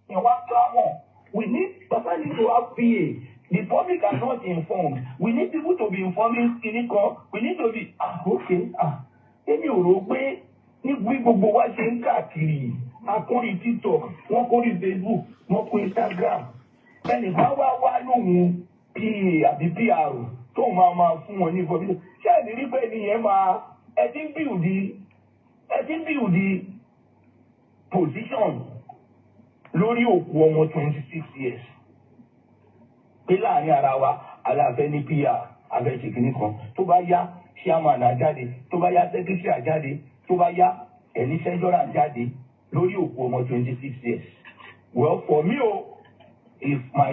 in what clamor. We need to have PA. The public are not informed. We need people to be informing clinical. We need to be okay. Emi ò rò pé ní gbogbo wa ṣe ń káàkiri. Akórí TikTok, wọ́n kórí Facebook, wọ́n kó Instagram. Ẹnìkan wá lóhun PA àbí PR tó máa fún wọn ní information. Ṣé ẹni rí pé ẹnìyẹn máa ẹ ti ń build the position lórí òkú ọmọ 26 years. Pé láàrin ara wa aláfẹ́ ní PR abẹ́ṣe kìíní kan tó bá yá chairman àjáde tó bá yá secretary àjáde tó bá yá ẹni sẹ́jọ́rà àjáde lórí òkú ọmọ 26 years. Well, for me, if my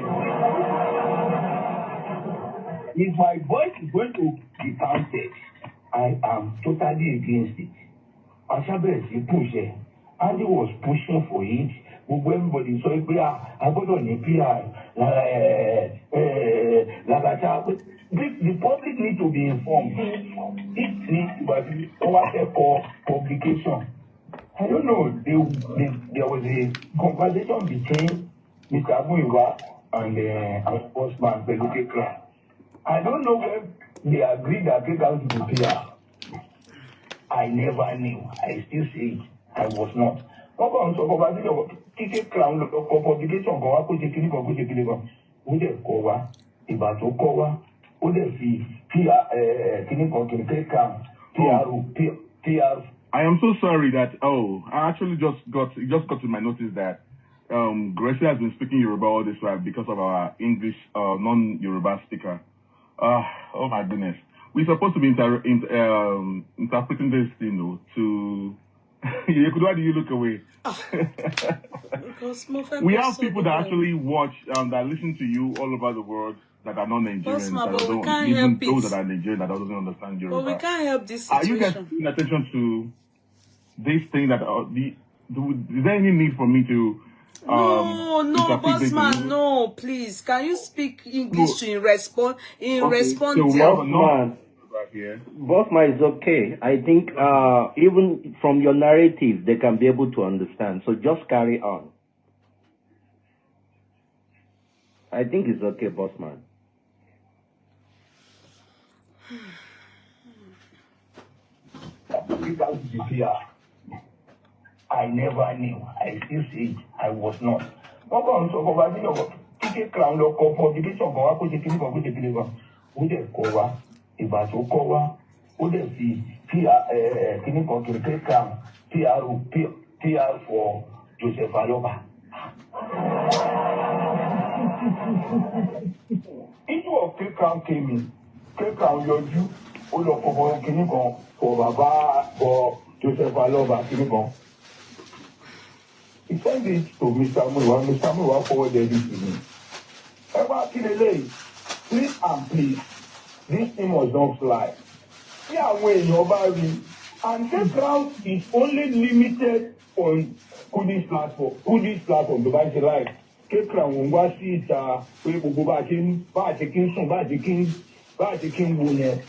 voice is going to be counted, I am totally against it. Ashabes, he pushed it. Andy was pushing for it. Everybody saw it. I got on the PR. The public need to be informed. It needs to be what they call publication. I don't know. There was a conversation between Mr. Muyiwa and our spokesman, Peluke Kran. I don't know when they agreed that they got to be PR. I never knew. I still say it. I was not. Publication kan wá kó ṣe kíní kan kó ṣe kíní kan ó dẹ̀ kọ́ wa ìgbà tó kọ́ wa ó dẹ̀ fi kíní kan kìnìkìnì kan PR. I am so sorry that I actually just got to my notice that Gracie has been speaking Yoruba all this while because of our English non-Yoruba speaker. Oh my goodness, we're supposed to be interpreting this, to. Why do you look away? Because we have people that actually watch, that listen to you all over the world that are not Nigerians, even those that are Nigerian that doesn't understand Yoruba. But we can't help this situation. Are you guys paying attention to this thing that is there any need for me to? No, bossman, no, please. Can you speak English in response? So we have a man. Bossman is okay. I think even from your narrative, they can be able to understand. So just carry on. I think it's okay, Bossman. I never knew. I still say it. I was not. Ìgbà tó kọ́ wa ó dẹ̀ fi kíní kan kìrìkìrì kan PR for Joseph Aloba. Issue of K-Crown came in. K-Crown yọjú ó lọ kọ̀ọ̀kan kíní kan for Joseph Aloba kíní kan. He sent it to Mr. Muyiwa. Mr. Muyiwa forwarded it to me. Ẹ wá kí lélẹ́yìí, please and please. This thing must not fly. See àwọn èèyàn bá rí. And K-Crown is only limited on Kudi's platform. Kudi's platform, tó bá ṣe láì. K-Crown ń wá sí ìta pé gbogbo bá a ṣe kí ń sùn, bá a ṣe kí ń wo yẹn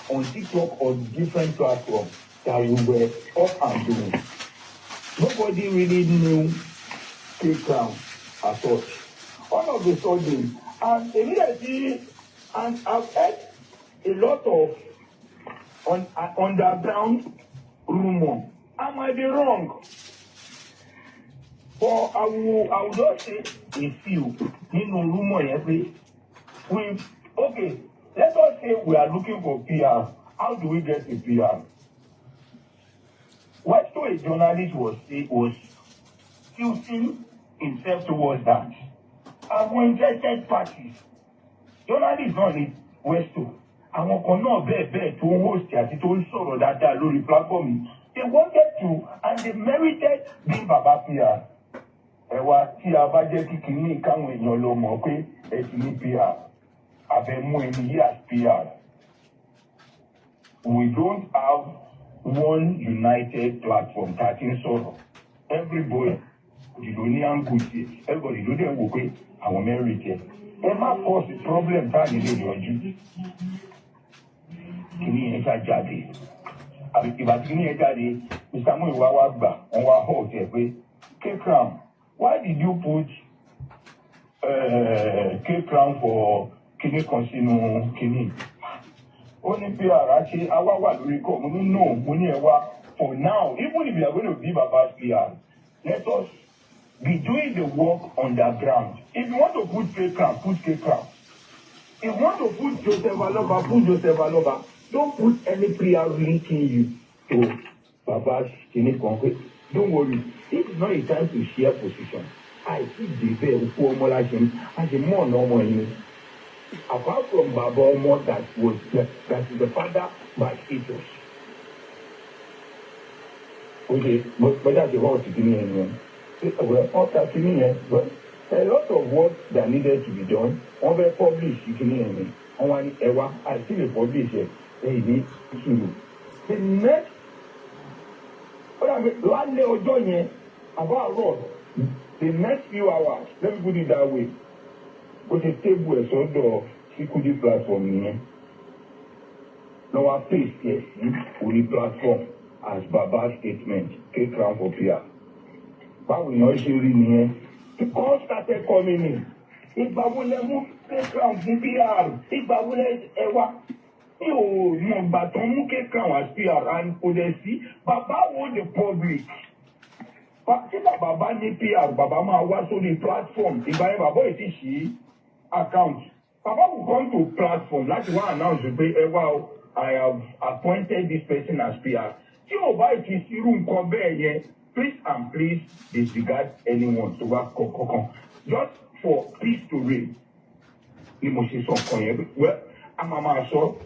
on TikTok or different platforms that we were up and doing. Nobody really knew K-Crown as such. All of a sudden, and immediately, and I've heard a lot of underground rumor. I might be wrong, but I will just say a few. Rumor okay. Let us say we are looking for PR. How do we get a PR? What a journalist was tilting himself towards that. And when interested parties, journalists don't need Westo. Àwọn kan náà bẹ́ẹ̀ tó ń host àti tó ń sọ̀rọ̀ dáadáa lórí platform yìí. They wanted to and they merited being Baba PR. Ẹ̀wà tí a bá jẹ́ kíkì ní káwọn èèyàn lọ mọ̀ pé ẹ ti ní PR. Àbẹ̀mú ẹni yí as PR. We don't have one united platform tá a ti ń sọ̀rọ̀. Everybody ló ní àǹkù sí everybody ló dẹ̀ wò pé àwọn merited. Ẹ má cause problem tá a nílé yọjú. Kìíní yẹn ká jáde àbí ìgbà tí kìíní yẹn jáde Mr. Muyiwa wá gbà wọ́n wá hó ọ̀tẹ̀ pé K-Crown why did you put K-Crown for Kini Consino Kini? Only PR actually, no, for now, even if we are going to give about PR, let us be doing the work on the ground. If you want to put K-Crown, put K-Crown. If you want to put Joseph Aloba, put Joseph Aloba. Don't put any PR linking you to Baba's Kini Concrete. Don't worry. This is not a time to share position. I see the very poor Molashim as a more normal in. Apart from Baba Omo that is the father by status. Okay, but that's the whole thing. Well, after but a lot of work that needed to be done. On the publish, you can hear me. On one ever, I see the publish it. They need to. The next, one day or join about road. The next few hours, let me put it that way. With a table and sort of Kudi platform here. Now our face, yes, with the platform as Baba's statement, K-Crown for PR. But we know she really here. The call started coming in. If Babule move K-Crown for PR, if Babule is ever, you but don't move K-Crown as PR and Odesi, Baba want the public. But if Baba need PR, Baba ma was on the platform. If Baba is she account. Papa will come to platform. That's one announce to pay wow, I have appointed this person as PR. You buy this room come here. Please and please disregard anyone to work. Just for peace to reign. You must say something. Well, I'm a man so.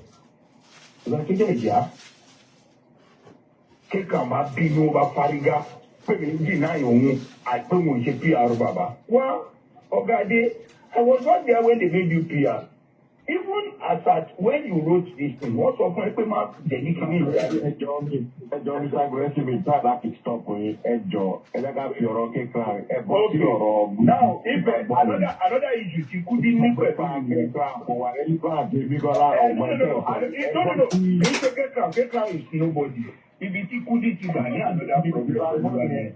That's it, yeah. Kekama Binova Fariga. I don't want to PR Baba. Well, okay. I was not there when they made you PR. Even as at when you wrote this thing, what's of my payment? They need to be John is aggressive in that stop with Edjo. And I got your okay clan. Now, if another issue, you couldn't make a plan for any plan. No. Get is nobody. If it could it is another problem.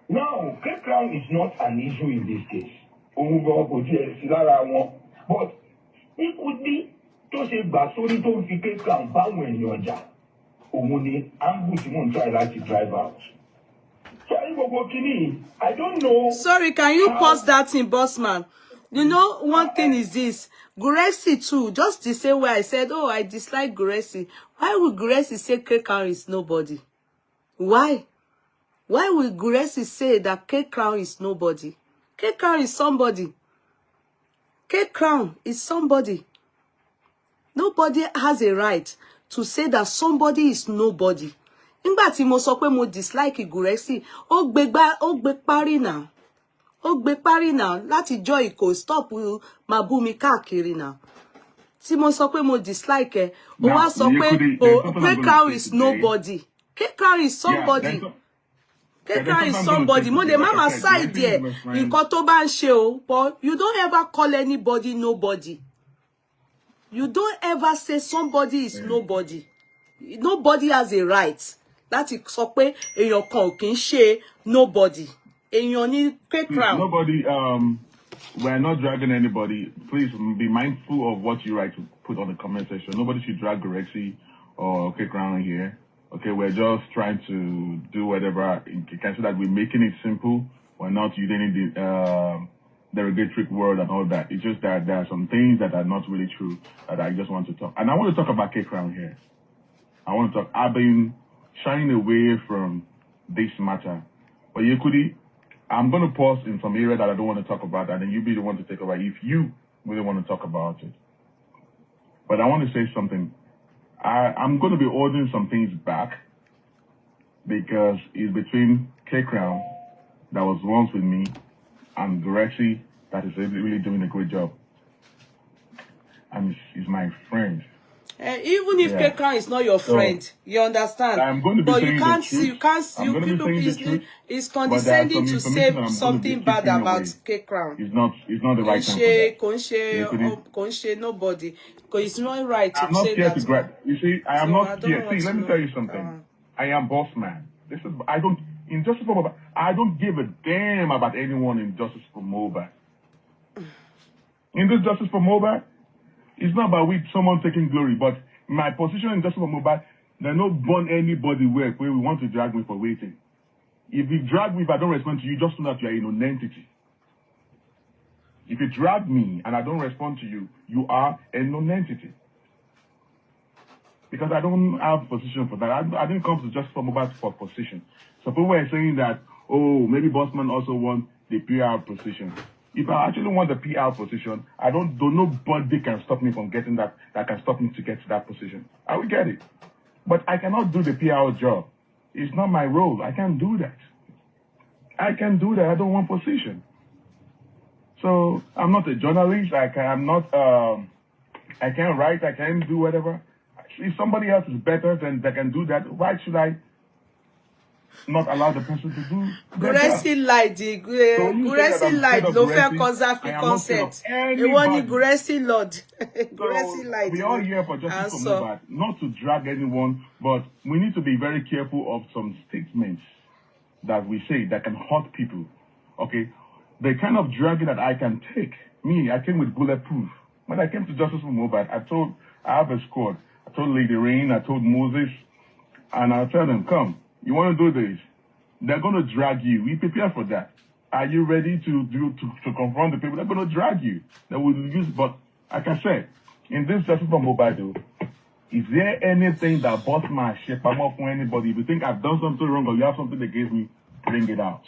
Now, K-Crown is not an issue in this case. But it could be to say Basori don't figure Crown power in your job. Omuni ambush won't try to drive out. So I don't know. Sorry, can you pause that in, Bossman? You know, one thing is this. Guresi too, just the same way I said, oh, I dislike Guresi. Why would Guresi say K-Crown is nobody? Why? Why would Guresi say that K-Crown is nobody? K-Crown is somebody. K-Crown is somebody. Nobody has a right to say that somebody is nobody. Nígbà tí mo sọ pé mo dislike Guresi, ó gbé parí now. Ó gbé parí now láti joy kò stop máa bú mi káàkiri now. Tí mo sọ pé mo dislike ẹ, ó wá sọ pé K-Crown is nobody. K-Crown is somebody. K-Crown is somebody. Mo de mama side there. Nǹkan tó bá ń ṣe o, but you don't ever call anybody nobody. You don't ever say somebody is nobody. Nobody has a right. Láti sọ pé èèyàn kan ò kì í ṣe nobody. Èèyàn ní K-Crown. Nobody, we're not dragging anybody. Please be mindful of what you write to put on the comment section. Nobody should drag Guresi or K-Crown here. Okay, we're just trying to do whatever in so that we're making it simple. We're not using the derogatory word and all that. It's just that there are some things that are not really true that I just want to talk. And I want to talk about K-Crown here. I want to talk. I've been shying away from this matter. But Kudi, I'm going to pause in some area that I don't want to talk about, and then you be the one to take over if you really want to talk about it. But I want to say something. I'm going to be ordering some things back because it's between K-Crown that was once with me and Guresi that is really doing a great job. And he's my friend. Even if K-Crown is not your friend, you understand. I'm going to be but saying you can't the truth. you can't you people is condescending to say something bad about K-Crown. It's not the right time for that. Nobody. Because it's not right to I'm not say here that. to grab. You see, I am not here. See, let me tell you something. I am boss man. I don't. in Justice for Mohbad, I don't give a damn about anyone in Justice for Mohbad. In this Justice for Mohbad, it's not about someone taking glory, but my position in Justice for Mohbad, they don't burn anybody where we want to drag me for waiting. If you drag me, if I don't respond to you, just know that you are a non-entity. If you drag me and I don't respond to you, you are a non-entity. Because I don't have position for that. I didn't come to Justice for Mohbad for position. So people were saying that, oh, maybe Bossman also wants the PR position. If I actually want the PR position, nobody can stop me from getting that can stop me to get to that position. I will get it. But I cannot do the PR job. It's not my role. I can't do that. I can't do that. I don't want position. So I'm not a journalist. I can't write. I can't do whatever. If somebody else is better than they can do that, why should I not allow the person to do Guresi lied. Guresi lied. Ló fẹ́ Konzafi concept. Èwo ni Guresi Lord. Guresi lied. We are here for Justice for Mohbad, not to drag anyone, but we need to be very careful of some statements that we say that can hurt people. Okay? The kind of dragging that I can take. Me, I came with bulletproof. When I came to Justice for Mohbad, I have a squad. I told Lady Rain, I told Moses, and I told them, come, you want to do this? They're going to drag you. We prepare for that. Are you ready to confront the people? They're going to drag you. They will use, but like I said, in this Justice for Mohbad, is there anything that boss my shit I'm off for anybody? If you think I've done something wrong or you have something against me, bring it out.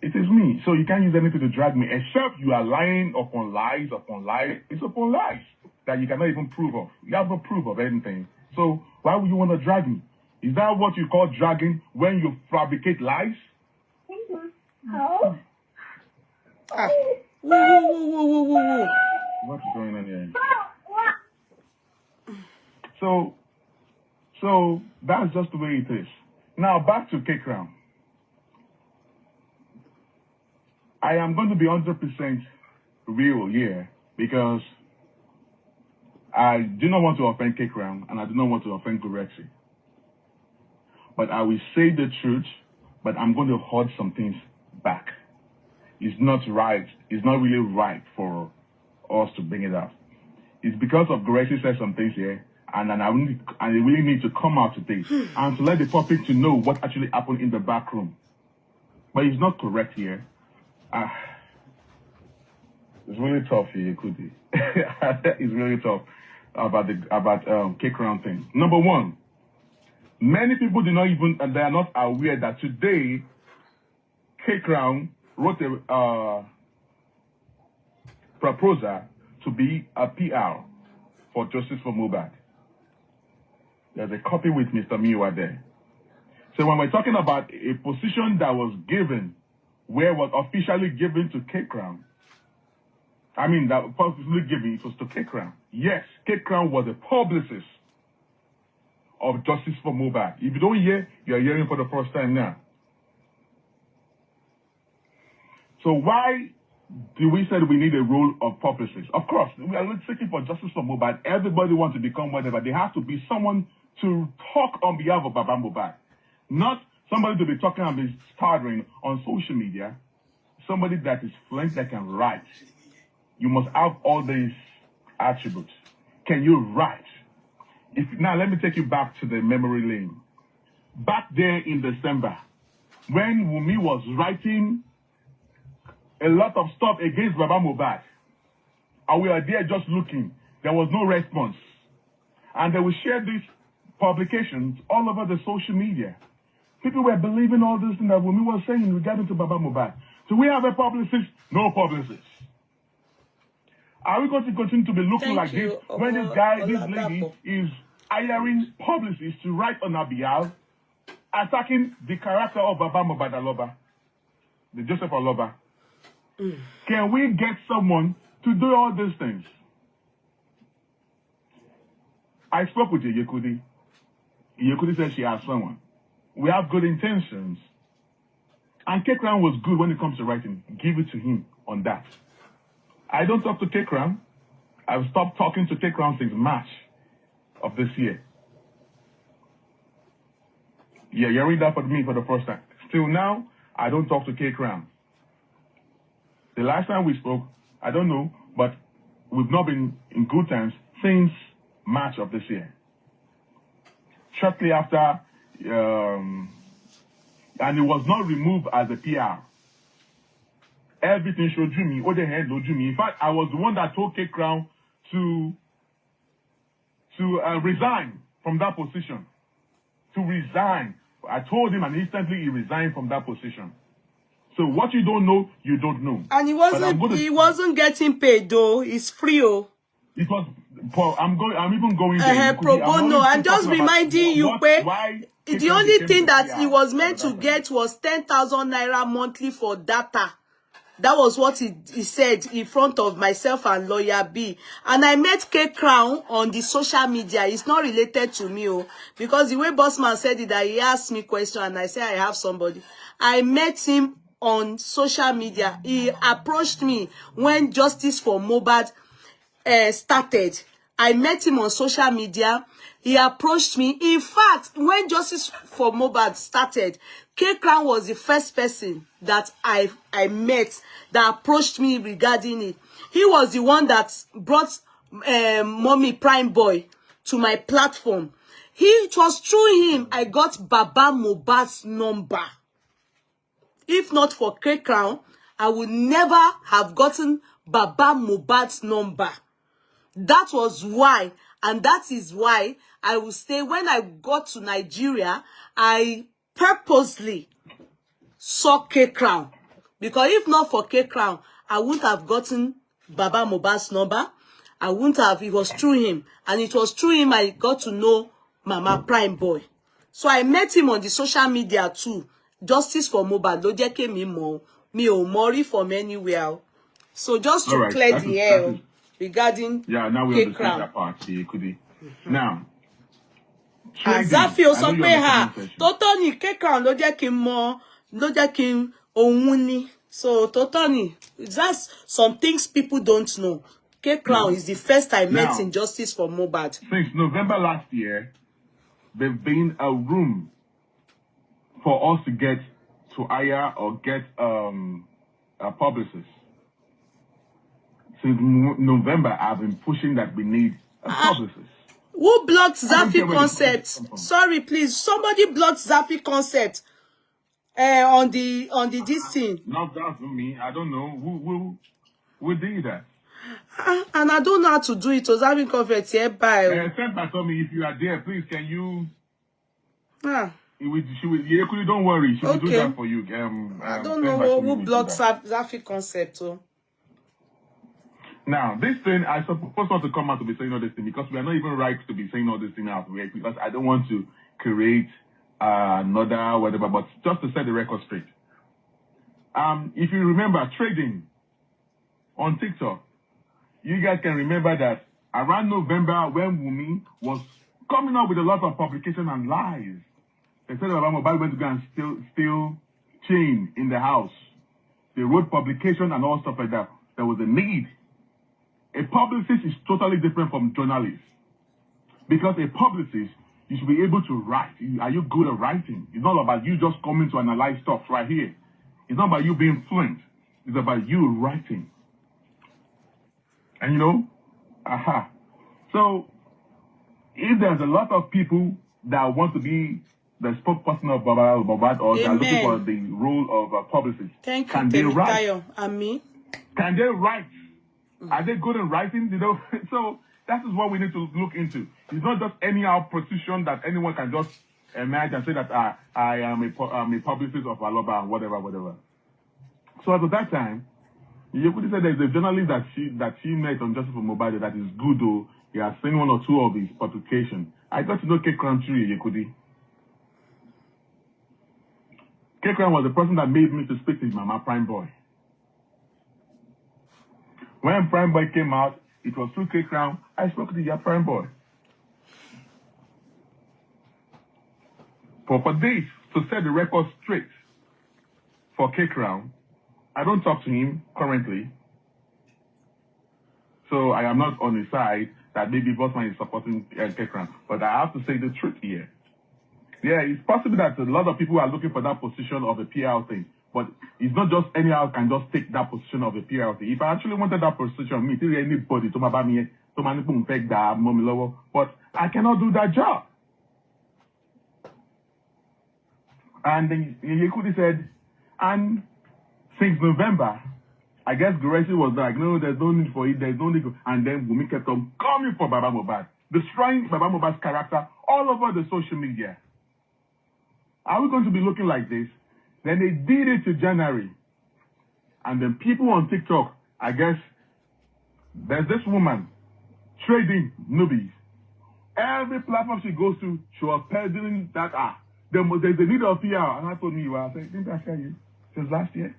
It is me. So you can't use anything to drag me, except you are lying upon lies upon lies. It's upon lies that you cannot even prove of. You have no proof of anything. So why would you want to drag me? Is that what you call dragging when you fabricate lies? Whoa. What's going on here? So that's just the way it is. Now back to K-Crown. I am going to be 100% real here because I do not want to offend K-Crown and I do not want to offend Gurexi. But I will say the truth, but I'm going to hold some things back. It's not right. It's not really right for us to bring it out. It's because of Gurexi said some things here, and then I really need to come out today and to let the public to know what actually happened in the back room. But it's not correct here. It's really tough here, Kudi. It's really tough about K-Crown thing. Number one, many people do not even, and they are not aware that today K-Crown wrote a proposal to be a PR for Justice for Mohbad. There's a copy with Mr. Muyiwa there. So when we're talking about a position that was given, where was officially given to K-Crown, that was officially given, it was to K-Crown. Yes, K-Crown was a publicist of Justice for Mohbad. If you don't hear, you're hearing for the first time now. So why do we say we need a role of publicist? Of course, we are seeking for Justice for Mohbad. Everybody wants to become whatever. There has to be someone to talk on behalf of Baba Mohbad. Not somebody to be talking and be stuttering on social media. Somebody that is fluent, that can write. You must have all these attributes. Can you write? Now, let me take you back to the memory lane. Back there in December, when Wunmi was writing a lot of stuff against Baba Mohbad, and we were there just looking, there was no response. And they will share these publications all over the social media. People were believing all this thing that Wunmi was saying regarding to Baba Mohbad. Do we have a publicist? No publicist. Are we going to continue to be looking like this when this lady is hiring publicists to write on our behalf, attacking the character of Baba Mohbad Aloba, the Joseph Aloba? Can we get someone to do all these things? I spoke with Yeye Kudi. Yeye Kudi said she has someone. We have good intentions. And K-Crown was good when it comes to writing. Give it to him on that. I don't talk to K-Crown. I've stopped talking to K-Crown since March of this year. Yeah, you're reading that for me for the first time. Still now, I don't talk to K Crown. The last time we spoke, I don't know, but we've not been in good terms since March of this year. Shortly after, and it was not removed as a PR. Everything showed me, all the head showed me. In fact, I was the one that told K Crown to resign from that position. To resign. I told him, and instantly he resigned from that position. So what you don't know, you don't know. And he wasn't getting paid though. It's free. Oh. It was. I'm even going there. Pro bono. I'm just reminding you, why the only thing that he was meant to get was 10,000 naira monthly for data. That was what he said in front of myself and Lawyer B. And I met K Crown on the social media. It's not related to me, because the way Bossman said it, that he asked me question and I said I have somebody. I met him on social media. He approached me when Justice for Mohbad started. I met him on social media. He approached me. In fact, when Justice for Mohbad started, K Crown was the first person that I met that approached me regarding it. He was the one that brought Mommy Prime Boy to my platform. It was through him I got Baba Mohbad's number. If not for K Crown, I would never have gotten Baba Mohbad's number. That was why, and that is why I will say when I got to Nigeria, I purposely saw K Crown. Because if not for K Crown, I wouldn't have gotten Baba Mohbad's number. I wouldn't have. It was through him. And it was through him I got to know Mama Prime Boy. So I met him on the social media too. Justice for Mohbad. Lo jẹ́ kí mi ò mọrí from anywhere. So just to clear the air regarding now we understand that part, Kudi. Now, Zafi o sọ pé ha tótó ni K Crown ló jẹ́ kí n mọ̀ ló jẹ́ kí n ohun ni. So tótó that's some things people don't know. K Crown is the first I met in Justice for Mohbad. Since November last year, there's been a room for us to hire or get a publicist. Since November, I've been pushing that we need a publicist. Who blocked Zafi Concept? Sorry, please. Somebody blocked Zafi Concept on the this thing. Not that me. I don't know who did that. And I don't know how to do it. So Zafi Concept here by. Send back to me if you are there. Please, can you? She will. Don't worry. She will do that for you. I don't know who blocked Zafi Concept. Now, this thing, I suppose not to come out to be saying all this thing because we are not even right to be saying all this thing out, right? Because I don't want to create another whatever, but just to set the record straight. If you remember trading on TikTok, you guys can remember that around November when Wumi was coming up with a lot of publication and lies. They said about Mohbad went to go and steal chain in the house. They wrote publication and all stuff like that. There was a need. A publicist is totally different from journalists. Because a publicist, you should be able to write. Are you good at writing? It's not about you just coming to analyze stuff right here. It's not about you being fluent. It's about you writing. And So, if there's a lot of people that want to be the spokesperson of Mohbad or they're looking for the role of a publicist, can they write? Can they write? Are they good in writing? So that is what we need to look into. It's not just anyhow position that anyone can just imagine and say that I am a publicist of Aloba and whatever. So at that time, Yeye said there's a journalist that she met on Justice for Mohbad that is good though. He has seen one or two of his publications. I got to know K Crown through Yeye. K Crown was the person that made me to speak to his Mama Prime Boy. When Prime Boy came out, it was through K Crown. I spoke to your Prime Boy. For this, to set the record straight for K Crown, I don't talk to him currently. So I am not on his side that maybe Bossman is supporting K Crown. But I have to say the truth here. Yeah, it's possible that a lot of people are looking for that position of a PR thing. But it's not just anyhow can just take that position of a PR thing. If I actually wanted that position, me, tell anybody to my me, to my that mommy lower, but I cannot do that job. And then Kudi said, and since November, I guess Gracie was like, no, there's no need for it, there's no need. And then Wumi kept on coming for Baba Mohbad, destroying Baba Mohbad's character all over the social media. Are we going to be looking like this? Then they did it to January. And then people on TikTok, I guess, there's this woman trading newbies. Every platform she goes to, she was peddling that, there's a need of PR. And I told Muyiwa, I said, didn't I tell you since last year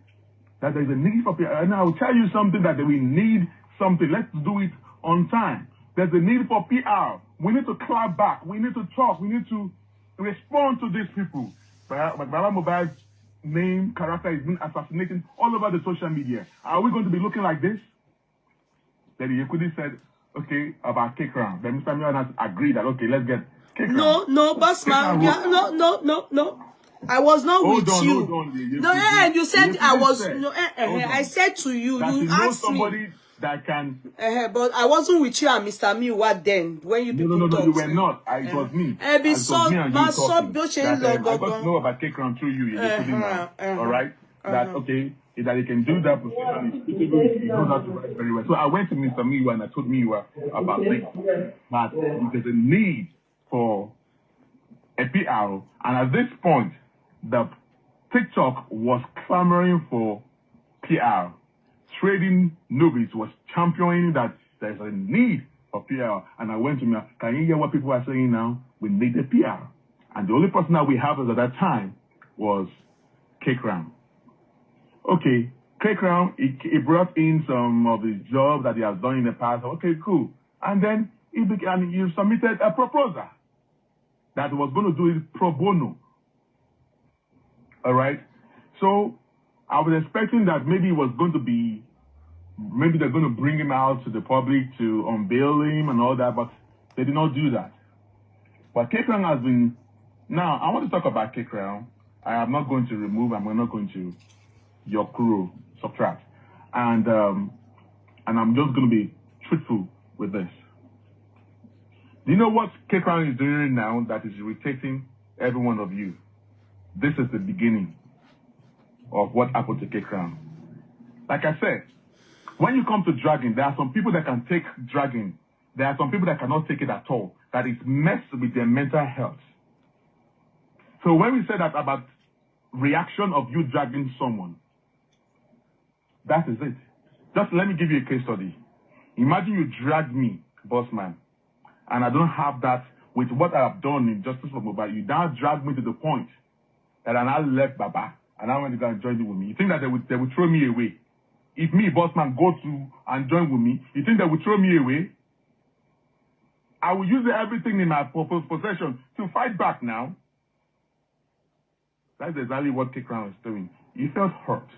that there's a need for PR? And I will tell you something that we need something. Let's do it on time. There's a need for PR. We need to clap back. We need to talk. We need to respond to these people. But Baba Mohbad's name, character is being assassinated all over the social media. Are we going to be looking like this? Then Kudi said, okay, about Courtroom. Then Mr. Muyiwa has agreed that, okay, let's get Courtroom. No, boss man. Yeah, no. I was not with you. Hold on. No, you said I was. Said, no, I said to you, that you asked somebody me. That can. But I wasn't with you and Mr. Muyiwa then when you people talked. No, you were not. It was me. It was me and you talking. I got to know about Courtroom through you. All right. That okay. That he can do that position. He knows how to write very well. So I went to Mr. Muyiwa and I told Muyiwa about things. But there's a need for a PR. And at this point, the TikTok was clamoring for PR. Trading newbies was championing that there's a need for PR. And I went to me, can you hear what people are saying now? We need a PR. And the only person that we have at that time was Courtroom. Okay, Courtroom, he brought in some of his jobs that he has done in the past. Okay, cool. And then he submitted a proposal that was going to do it pro bono. All right. So I was expecting that maybe it was going to be, maybe they're going to bring him out to the public to unveil him and all that, but they did not do that. But Courtroom has been, now I want to talk about Courtroom. I am not going to remove, I'm not going to your crew, subtract. And I'm just going to be truthful with this. Do you know what Courtroom is doing now that is irritating every one of you? This is the beginning of what happened to Courtroom. Like I said, when you come to dragging, there are some people that can take dragging. There are some people that cannot take it at all. That is messed with their mental health. So when we say that about reaction of you dragging someone, that is it. Just let me give you a case study. Imagine you drag me, boss man, and I don't have that with what I have done in Justice for Mohbad. You now drag me to the point that I now left Baba and I went to go and join with me. You think that they would throw me away? If me, boss man, go to and join with me, you think they would throw me away? I will use everything in my possession to fight back now. That's exactly what Courtroom is doing. He felt hurt.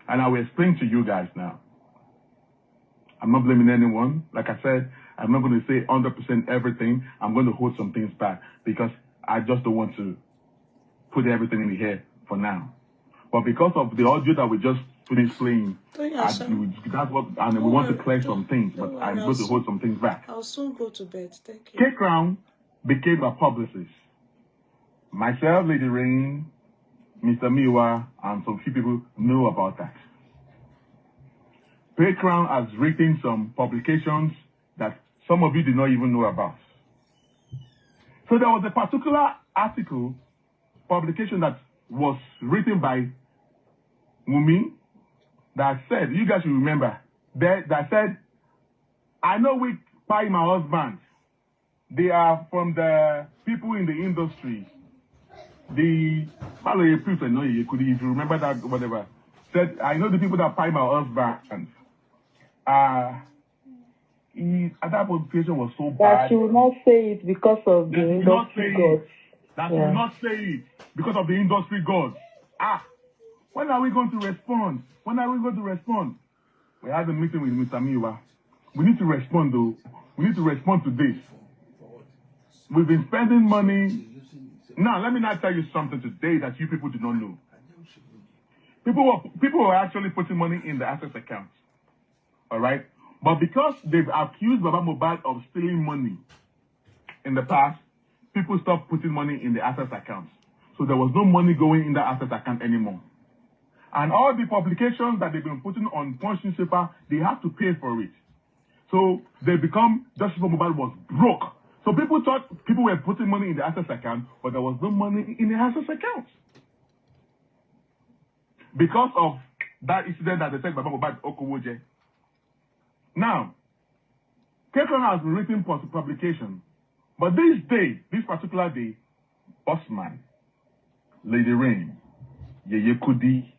And I will explain to you guys now. I'm not blaming anyone. Like I said, I'm not going to say 100% everything. I'm going to hold some things back because I just don't want to put everything in the air for now. But because of the audio that we just finished playing, that's what, and we want to clear some things, but I'm going to hold some things back. I'll soon go to bed. Thank you. Courtroom became a publicist. Myself, Lady Rain, Mr. Muyiwa, and some few people know about that. Courtroom has written some publications that some of you did not even know about. So there was a particular article, publication that was written by Wumi that said, you guys should remember, that said, I know we buy my husband. They are from the people in the industry. If you remember that, whatever, said, I know the people that buy my husband. That publication was so bad. That she will not say it because of the industry gods. That she will not say it because of the industry gods. When are we going to respond? When are we going to respond? We had a meeting with Mr. Muyiwa. We need to respond, though. We need to respond to this. We've been spending money Now, let me not tell you something today that you people do not know. People were actually putting money in the access accounts. All right? But because they've accused Baba Mohbad of stealing money in the past, people stopped putting money in the access accounts. So there was no money going in the access account anymore. And all the publications that they've been putting on Punch newspaper, they have to pay for it. So they become, Justice for Mohbad was broke. So people thought people were putting money in the access account, but there was no money in the access account. Because of that incident that they said Baba Mohbad Okowoje. Now, Courtroom has written publication, but this particular day, Bossman, Lady Rain, Yeye Kudi,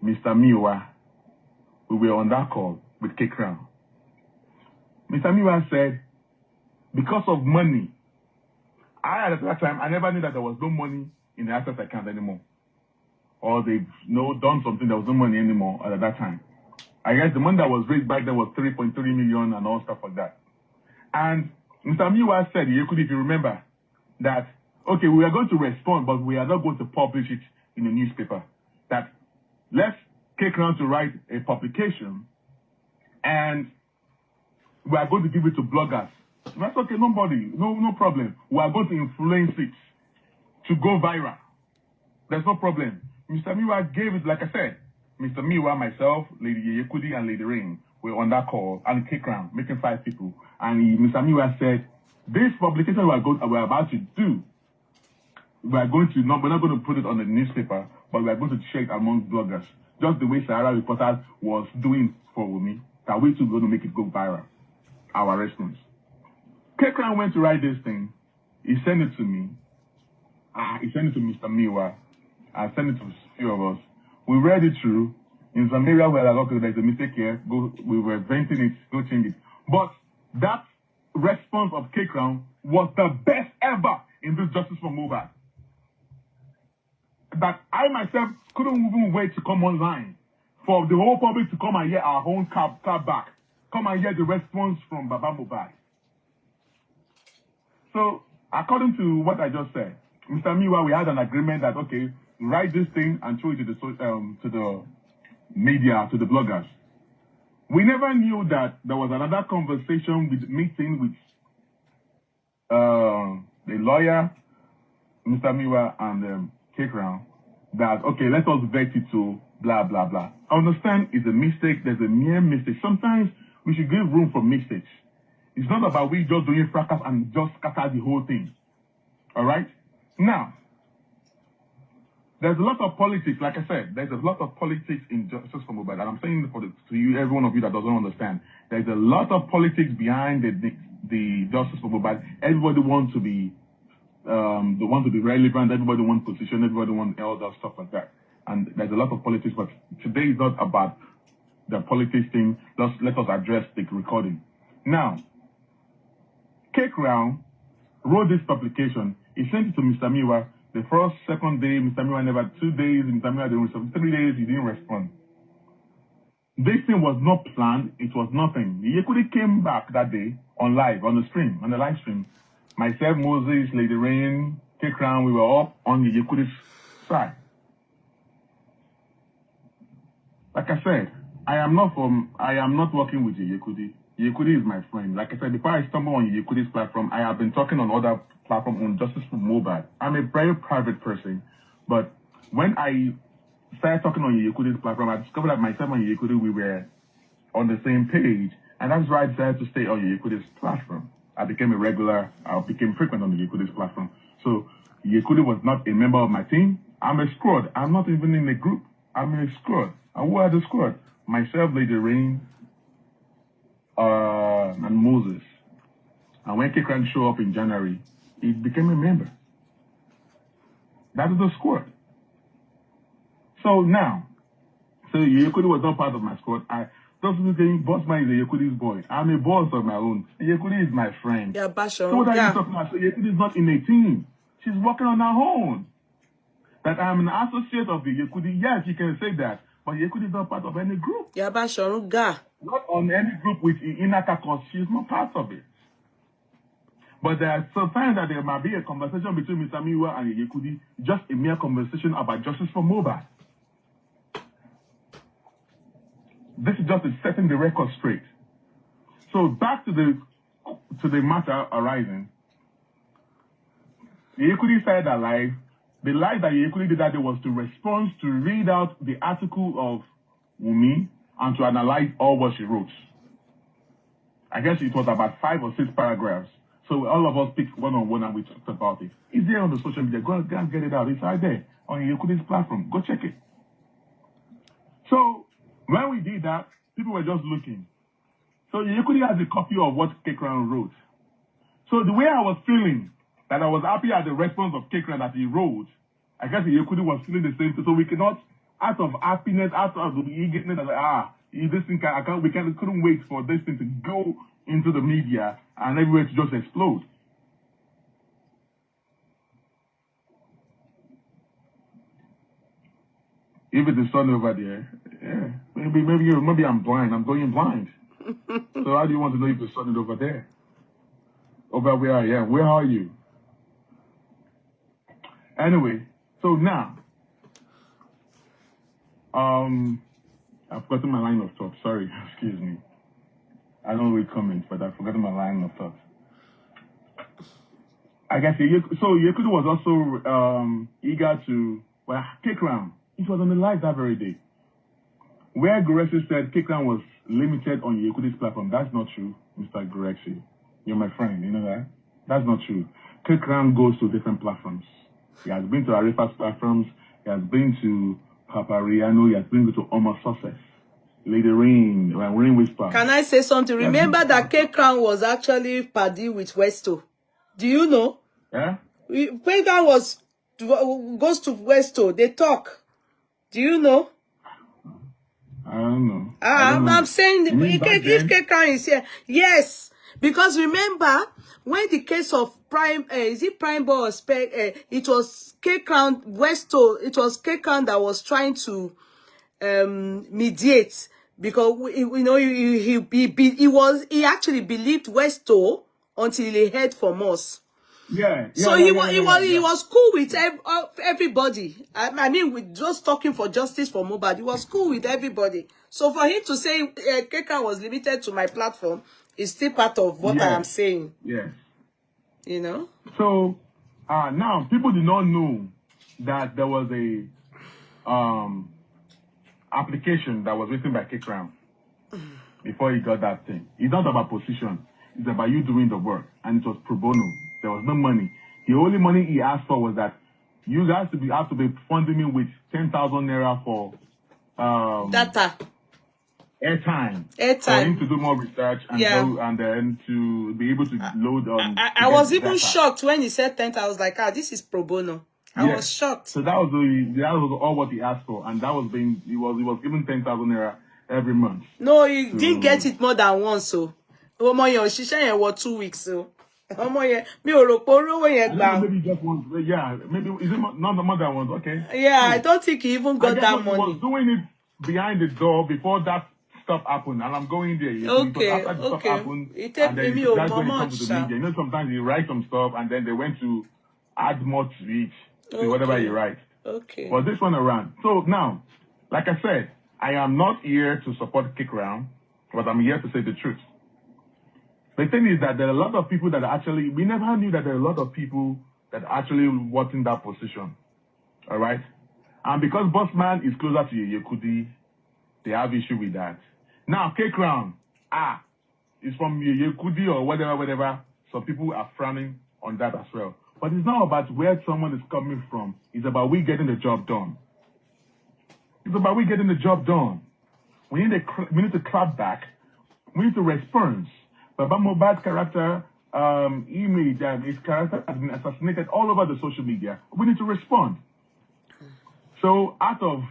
Mr. Muyiwa, we were on that call with Courtroom. Mr. Muyiwa said, because of money, at that time, I never knew that there was no money in the access account anymore. Or they've done something, there was no money anymore at that time. I guess the money that was raised back then was 3.3 million and all stuff like that. And Mr. Muyiwa said, if you remember, that, okay, we are going to respond, but we are not going to publish it in the newspaper. That let's take around to write a publication and we are going to give it to bloggers. That's okay, no problem. We are going to influence it to go viral. There's no problem. Mr. Muyiwa gave it, like I said, Mr. Muyiwa, myself, Lady Yeye Kudi, and Lady Rain were on that call and Courtroom, making 5 people. And Mr. Muyiwa said, this publication we're about to do, we're not going to put it on the newspaper, but we're going to share it among bloggers. Just the way Sahara Reporters was doing for me, that we too going to make it go viral. Our response. Courtroom went to write this thing. He sent it to me. He sent it to Mr. Muyiwa. I sent it to a few of us. We read it through. In some area where like, okay, there's a mistake here. We were venting it. Go change it. But that response of Courtroom was the best ever in this Justice for Mohbad. That I myself couldn't even wait to come online for the whole public to come and hear our own cab back. Come and hear the response from Baba Mohbad. So, according to what I just said, Mr. Muyiwa, we had an agreement that, okay, write this thing and show it to the media, to the bloggers. We never knew that there was another meeting with the lawyer, Mr. Muyiwa, and Courtroom, that, okay, let us vet it to blah, blah, blah. I understand it's a mistake. There's a mere mistake. Sometimes we should give room for mistakes. It's not about we just doing fracas and just scatter the whole thing. All right? Now, there's a lot of politics. Like I said, there's a lot of politics in Justice for Mohbad. And I'm saying to you, every one of you that doesn't understand, there's a lot of politics behind the Justice for Mohbad. Everybody wants to be they want to be relevant. Everybody wants position. Everybody wants all that stuff like that. And there's a lot of politics. But today is not about the politics thing. Just let us address the recording. Now, Courtroom wrote this publication. He sent it to Mr. Muyiwa. The first, second day, Mr. Muyiwa never, 2 days, Mr. Muyiwa didn't respond. 3 days, he didn't respond. This thing was not planned. It was nothing. Yeye Kudi came back that day on live, on the live stream. Myself, Moses, Lady Rain, Courtroom, we were all on Yeye Kudi's side. Like I said, I am not working with Yeye Kudi. Yeye Kudi is my friend. Like I said, before I stumble on Yeye Kudi's platform, I have been talking on other platforms on Justice for Mohbad. I'm a very private person, but when I started talking on Yeye Kudi's platform, I discovered that myself and Yeye Kudi, we were on the same page, and that's why I decided to stay on Yeye Kudi's platform. I became frequent on the Yeye Kudi's platform. So Yeye Kudi was not a member of my team. I'm a squad. I'm not even in a group. I'm in a squad. And who are the squad? Myself, Lady Rain, and Moses. And when Courtroom showed up in January, he became a member. That is the squad. So now, Yeye Kudi was not part of my squad. Bossman is Yeye Kudi's boy. I'm a boss of my own. Yeye Kudi is my friend. Yeah, Basho. So what are you talking about? So Yeye Kudi is not in a team. She's working on her own. That I'm an associate of Yeye Kudi. Yes, you can say that. But Yeye Kudi is not part of any group. Yeah, Basho. Not on any group with Inaka, because she's not part of it. But there are some signs that there might be a conversation between Mr. Muyiwa and Yeye Kudi, just a mere conversation about justice for Mohbad. This is just setting the record straight. So back to the matter arising. Yeye Kudi said that the live that Yeye Kudi did that day was to respond to read out the article of Wunmi and to analyze all what she wrote. I guess it was about 5 or 6 paragraphs. So all of us picked one-on-one and we talked about it. It's there on the social media. Go and get it out. It's right there on Yeye Kudi's platform. Go check it. So when we did that, people were just looking. So Yeye Kudi has a copy of what Kekran wrote. So the way I was feeling, that I was happy at the response of Kekran that he wrote, I guess Yeye Kudi was feeling the same. So we cannot, out of happiness, out of the eagerness, this thing we couldn't wait for this thing to go into the media and everywhere to just explode. If it is sun over there, yeah, maybe I'm blind. I'm going blind. So how do you want to know if the sun is over there? Over where I am? Where are you? Anyway, so now, I've forgotten my line of thought. Sorry, excuse me. I don't read comments, but I've forgotten my line of thought. I guess Yeye Kudi was also eager to Kekran. It was on the live that very day, where Gurexi said Kekran was limited on Yeye Kudi's platform. That's not true, Mr. Gurexi. You're my friend, you know that? That's not true. Kekran goes to different platforms. He has been to Arifa's platforms. He has been to Papariano. He has been to Omar Success. Lady Rain Whisper. Can I say something? Remember that Kekran was actually paddy with Westo. Do you know? Yeah? Kekran goes to Westo. They talk. Do you know? I don't know. I'm saying if Kekran is here, yes. Because remember, when the case of Prime, is it Prime Boy or Spec? It was Kekran, Westo, it was Kekran that was trying to mediate, because he actually believed Westo until he heard from us. So he was cool with everybody. I mean, with just talking for justice for Mohbad, he was cool with everybody. So for him to say Kekran was limited to my platform is still part of what I am saying. Yes. You know. So now people did not know that there was a application that was written by Kekran before he got that thing. It's not about position. It's about you doing the work, and it was pro bono. There was no money. The only money he asked for was that you guys have to be funding me with 10,000 naira for data, airtime, for him to do more research and go, and then to be able to load on. I was even shocked when he said 10,000. I was like, this is pro bono. I was shocked. So that was all what he asked for, and that was he was given 10,000 naira every month. No, he didn't get it more than once. So, she said 2 weeks. So. Maybe just once. Yeah, maybe is it not more than once? Okay. Yeah, I don't think he even got that money. He was doing it behind the door before that stuff happened, and I'm going there. After the stuff happened, and then that's when he comes to the media. You know, sometimes you write some stuff, and then they went to add more to it, to whatever you write. Okay. But this one around. So now, like I said, I am not here to support Kekran, but I'm here to say the truth. The thing is that there are a lot of people that actually, we never knew that there are a lot of people that actually want in that position. All right? And because Bossman is closer to Yeye Kudi, they have issue with that. Now, Kekran, is from Yeye Kudi or whatever. Some people are frowning on that as well. But it's not about where someone is coming from. It's about we getting the job done. It's about we getting the job done. We need to clap back. We need to respond. Baba Mohbad's character, his character has been assassinated all over the social media. We need to respond. So out of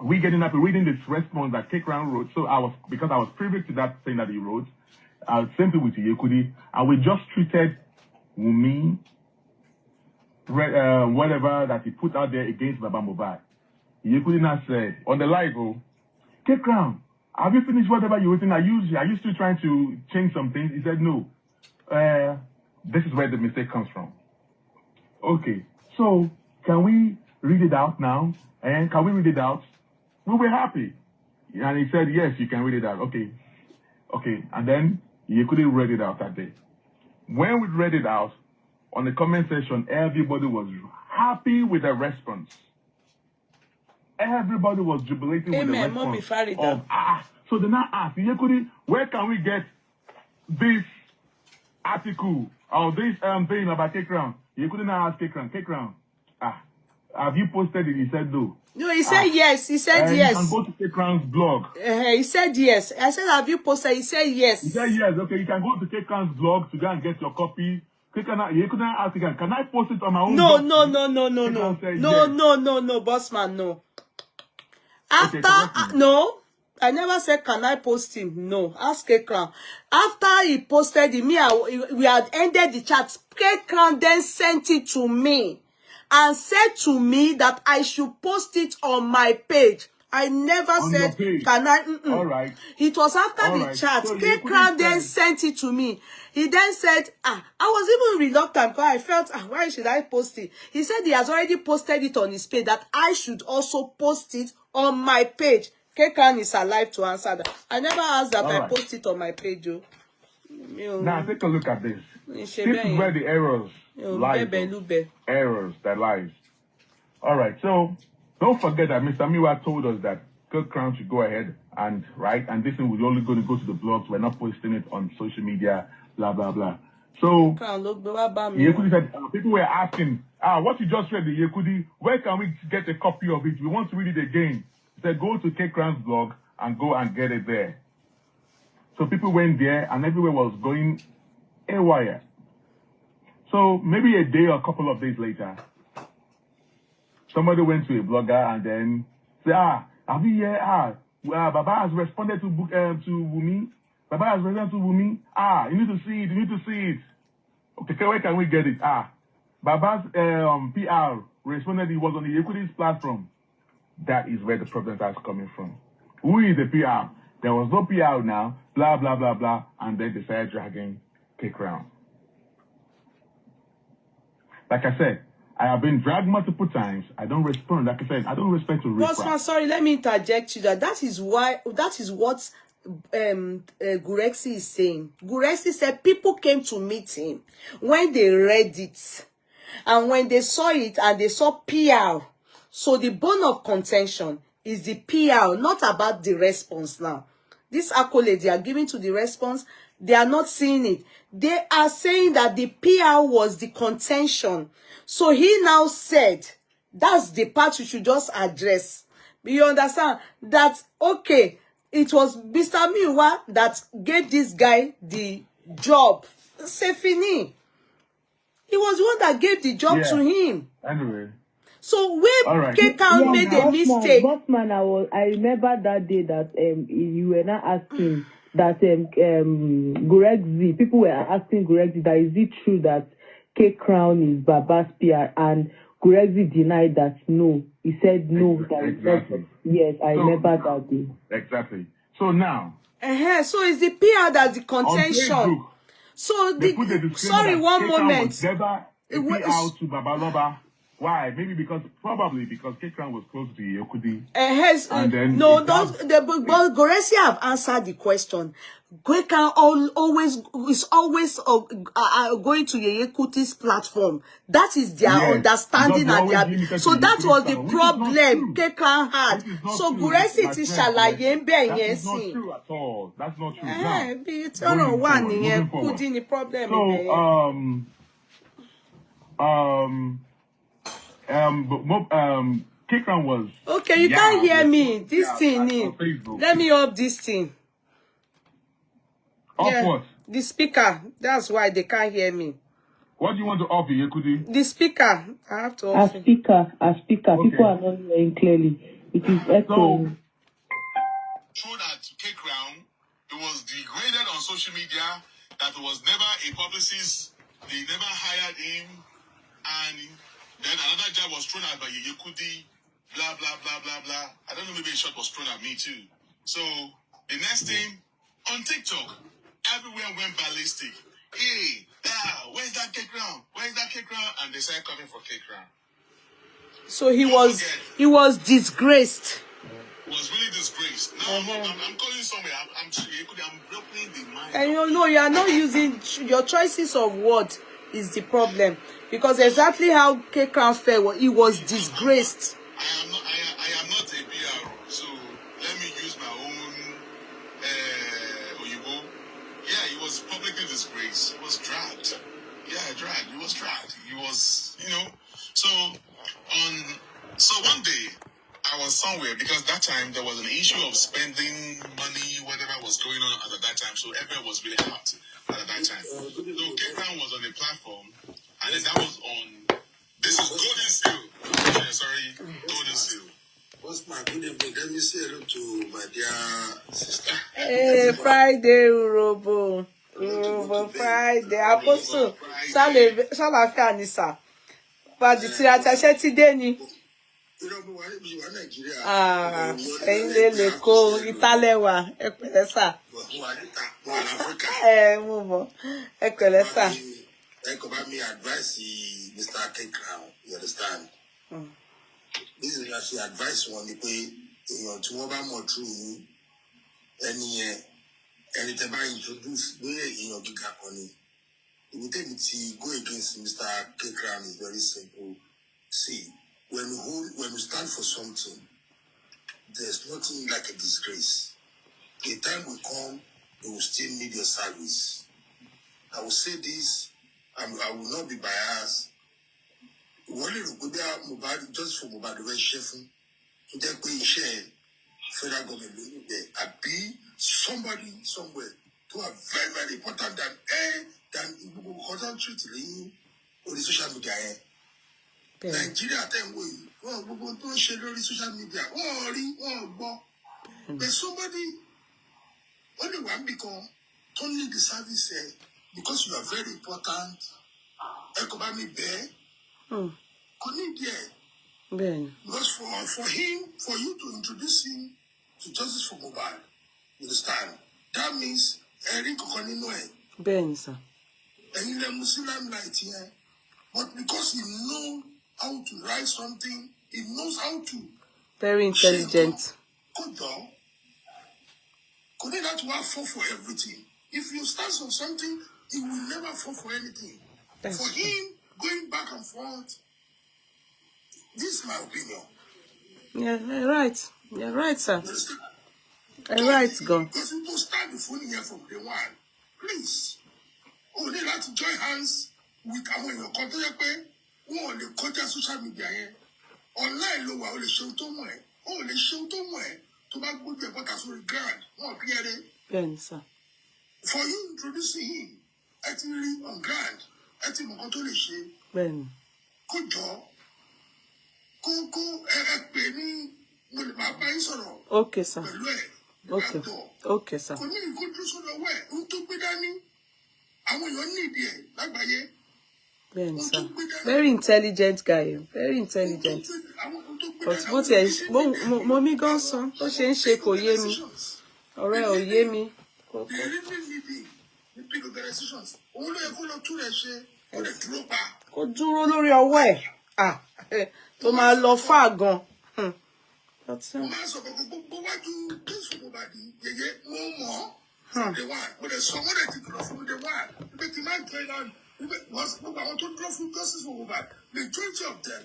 we getting up and reading this response that Kekran wrote, because I was privy to that thing that he wrote, same thing with Yeye Kudi, and we just treated Wunmi, whatever that he put out there against Baba Mohbad. Yeye Kudi now said on the live, Kekran, have you finished whatever you were written? Are you still trying to change some things? He said, no. this is where the mistake comes from. Okay, so can we read it out now? And can we read it out? We were happy. And he said, yes, you can read it out. Okay. And then you couldn't read it out that day. When we read it out, on the comment section, everybody was happy with the response. Everybody was jubilating with the response of, so they now asked, Yekudi, where can we get this article or this thing about K-Crown? Yekudi now asked K-Crown, have you posted it? He said no. No, he said yes. He said yes. You can go to K-Crown's blog. He said yes. I said, have you posted? He said yes. He said yes. Okay, you can go to K-Crown's blog to go and get your copy. You couldn't ask again. Can I post it on my own? No, blog? No, bossman, no. After no, I never said can I post him. No, ask K-Crown. After he posted it, we had ended the chat. K-Crown then sent it to me and said to me that I should post it on my page. I never said, can I? All right. It was after the chat. So K-Crown then sent it to me. He then said, I was even reluctant because I felt, why should I post it? He said he has already posted it on his page, that I should also post it on my page. K-Crown is alive to answer that. I never asked that I post it on my page, Joe. Now take a look at this. This is where the errors lie. Errors that lies. All right, so don't forget that Mr. Muyiwa told us that K-Crown should go ahead and write, and this thing was only going to go to the blogs. We're not posting it on social media, blah, blah, blah. So, Yekudi said, people were asking, what you just read, the Yekudi, where can we get a copy of it? We want to read it again. He said, go to K-Crown's blog and go and get it there. So people went there, and everywhere was going haywire. So maybe a day or a couple of days later, somebody went to a blogger and then said, have you here? Baba has responded to Wumi. Baba has responded to Wumi. You need to see it. You need to see it. Okay, where can we get it? Baba's PR responded. It was on the Yekudi's platform. That is where the problem starts coming from. Who is the PR? There was no PR now. Blah, blah, blah, blah. And then they started dragging K-Crown. Like I said, I have been dragged multiple times. I don't respond. Like I said, I don't respect to read. Bossman, sorry, let me interject you. That is what Gurexi is saying. Gurexi said people came to meet him when they read it. And when they saw it and they saw PR. So the bone of contention is the PR, not about the response now. This accolade they are giving to the response, they are not seeing it. They are saying that the PR was the contention. So he now said, that's the part you should just address. You understand? That, okay, it was Mr. Muyiwa that gave this guy the job. C'est fini. He was the one that gave the job to him. Anyway. So when K-Crown made a mistake. Bossman, I remember that day that you were not asking that Gurexi, people were asking Gurexi that is it true that K-Crown is Baba's PR, and Gurexi denied that no. He said no. Exactly. Yes, I remember that day. Exactly. So now. So it's the PR that's the contention. So sorry, one moment. Never a PR to Babaloba. Why? Maybe probably because K-Crown was close to Yekudi. And then but Gurexi have answered the question. K-Crown is always going to Yekudi's platform. That is their understanding and their. So that was the problem K-Crown had. So Gurexi is shalaye nbe yen sin. That's not true at all. That's not true. It's on one nìyẹn Kudi ni problem. K-Crown was. Okay, you can't hear me. This thing. Let me off this thing. Off what? The speaker. That's why they can't hear me. What do you want to off, Yekudi? The speaker. I have to off. A speaker. Okay. People are not hearing clearly. It is echoing. True that K-Crown, it was degraded on social media that it was never a publicist. They never hired him, and then another job was thrown at by Yekudi, blah, blah, blah, blah, blah. I don't know, maybe a shot was thrown at me too. So, the next thing, on TikTok, everywhere went ballistic. hey, where's that K Crown? Where's that K Crown? And they started coming for K Crown. So he was disgraced. Was really disgraced. Now I'm calling somewhere. I'm opening the mind. And you are not using your choices of words is the problem, because exactly how K Crown felt, he was disgraced. I am not a PR, so let me use my own Oyibo. Yeah, he was publicly disgraced. He was dragged. Yeah, dragged. He was dragged. He was, So one day I was somewhere, because that time there was an issue of spending money, whatever was going on at that time. So everyone was really hot at that time. So K Crown was on the platform, and then that was on. This is Golden Seal. Sorry, Golden Seal. What's my good evening? Let me say hello to my dear sister. Hey, Friday, Urobo. Friday. Apostle. Ṣàlàáfíà ni sà. Bàdì tí a ṣe ti dé ni. Ẹ̀yin lè kó Itálẹ́wà. Ẹ pẹ̀lẹ́ sà. Mo mọ̀. Ẹ pẹ̀lẹ́ sà. Me advise Mr. K Crown, you understand? This is actually advice one pé èèyàn tí wọ́n bá mọ̀ true ẹni yẹn ẹni tẹ́ bá introduce lórí èèyàn gíga kan ni. Ibi tẹ́mi ti go against Mr. K Crown is very simple. See, when we stand for something, there's nothing like a disgrace. The time will come, we will still need your service. I will say this, and I will not be biased. Wọ́n lè rò pé bí Mohbad just for Mohbad rẹ̀ ṣe fún tó jẹ́ pé iṣẹ́ federal government ló ní bẹ̀ àbí somebody somewhere tó are very very important than gbogbo concentrate lẹ́yìn orí social media yẹn. Nàìjíríà tẹ̀ ń wò yìí wọ́n gbogbo tó ń ṣe lórí social media wọ́n rí wọ́n gbọ́. But somebody only one because tó need the service because you are very important ẹ kò bá mi bẹ́ẹ̀. Because for you to introduce him to justice for Mohbad, you understand? That means Eric Kokoninoe. Ben, sir. And in the Muslim light here, but because he knows how to write something, he knows how to. Very intelligent. Good job. Could he not fall for everything? If you start on something, he will never fall for anything. That's for him, going back and forth, this is my opinion. Yeah, you're right. You're right, sir. You're right, God. Because we don't start the phone here from day one. Please. Oh, they like to join hands with your contact. Oh, they contact social media here. Online, low, only show to me. Oh, they show to me. To back good the podcast will grand. Oh, Pierre. Ben, sir. For you introducing him, actually on grand. Ben. Good job. Okay, sir. Okay, sir. Ben, sir. Very intelligent guy. Very intelligent. But what is mommy gone son? Ó ṣe ń ṣe kò yé mi. Ọ̀rẹ́ ò yé mi. Kó dúró lórí ọwọ́ ẹ̀. Tó máa lọ fà gan. Majority of them,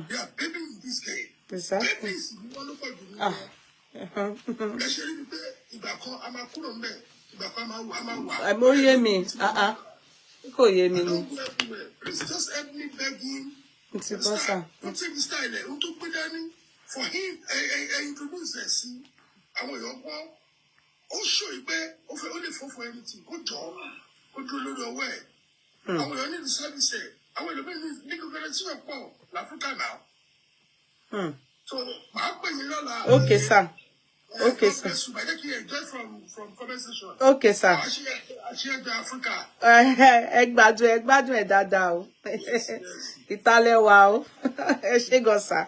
they are babies in this game. Exactly. I'm all hear me. Kò yé mi ni. Please just help me beg him. It's a bossa. Don't take the style. For him, I introduce us. I want your one. Oh, show you bear. Only for anything. Good job. Good to look away. I will only the service. I will make a relationship of Africa now. So, okay, sir. Okay, sir. Okay, sir. Ẹ gbádùn ẹ dáadáa o. Ìtàlẹ́wà o. Ẹ ṣé gan sir.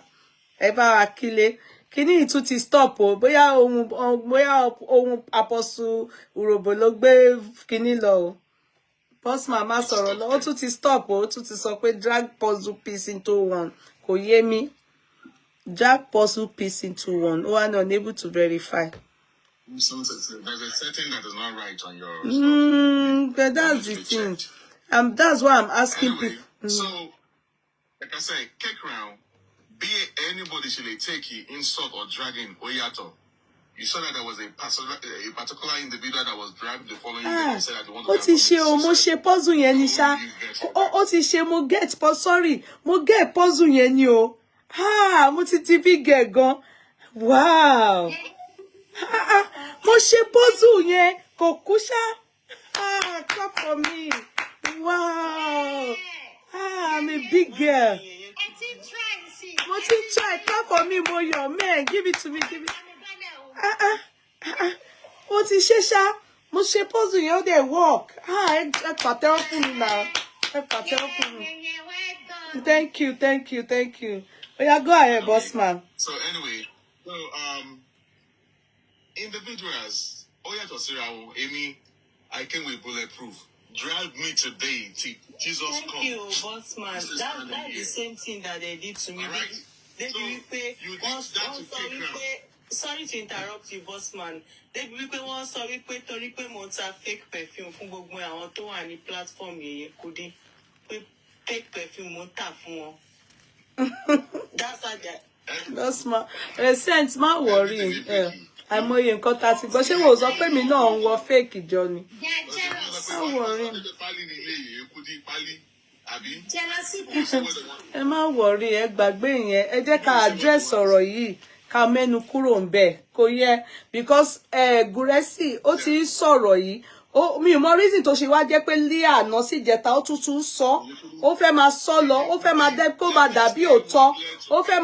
Ẹ bá wa kílé. Kíní ìtú ti stop o. Bóyá ohun Apostle Urobo ló gbé kíní lọ o. Boss mama sọ̀rọ̀ lọ. Ó tún ti stop. Ó tún ti sọ pé drag puzzle piece into one. Kò yé mi. Drag puzzle piece into one. Oh, I'm unable to verify. So there's a setting that is not right on your stuff. But that's the thing. That's why I'm asking Anyway, people. so like I said, kick round. Be anybody should they take you insult or drag in Oyato. You saw that there was a particular individual that was dragged the following day. Said that they want to ti ṣe o mo ṣe puzzle yẹn ni ṣá. Ó ti ṣe mo get sorry. Mo get puzzle yẹn ni o. Mo ti big girl gan. Wow. Mo ṣe puzzle yẹn kò kú ṣá. Clap for me. Wow. I'm a big girl. Mo ti try. Clap for me, Moyo. Man, give it to me. Give it. Ó ti ṣe ṣá. Mo ṣe puzzle yẹn ó dẹ̀ work. Ẹ pàtẹ́wọ́ fún mi now. Ẹ pàtẹ́wọ́ fún mi. Thank you. Oh yeah, go ahead, boss man. So anyway, individuals, Oyato Sirawo, Amy, I came with bulletproof. Drag me today till Jesus comes. Thank you, boss man. That's the same thing that they did to me. Right? They So, you pay you did that to kick round. Sorry to interrupt you, boss man. They be pé wọ́n sọ wípé torí pé mo ta fake perfume fún gbogbo àwọn tó wà ní platform Yeye Kudi. Pé fake perfume mo ta fún wọn. That's how they. Boss man. Recent, má worry. Àìmọye nǹkan tá ti gbọ́. Ṣé wò sọ pé mi náà ń wọ fake jọ ni? Má worry. Ẹ má worry, ẹ gbàgbé yẹn. Ẹ jẹ́ ká address ọ̀rọ̀ yìí. Ká mẹ́nu kúrò ńbẹ̀. Kò yẹ because Guresi ó ti sọ̀rọ̀ yìí. Mi ò mọ reason tó ṣe wá jẹ́ pé lé àná sí ìjẹta ó tún sọ. Ó fẹ́ máa sọ lọ, ó fẹ́ máa dẹ́ kó máa dàbí òótọ́. Ó fẹ́